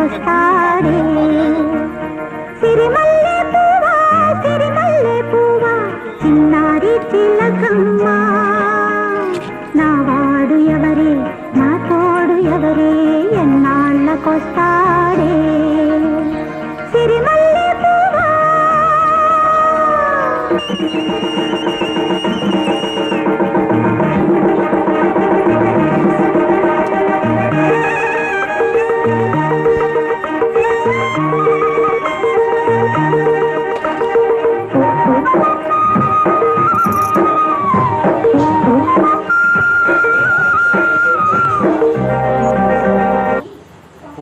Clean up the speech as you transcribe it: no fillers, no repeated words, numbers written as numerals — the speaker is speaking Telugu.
నాళ్ళకొస్తాడే సిరిమల్లె పువ్వా చిన్నారి చిలకమ్మ నా వాడు ఎవరే నా తోడు ఎవరే ఎన్నాళ్ళకొస్తా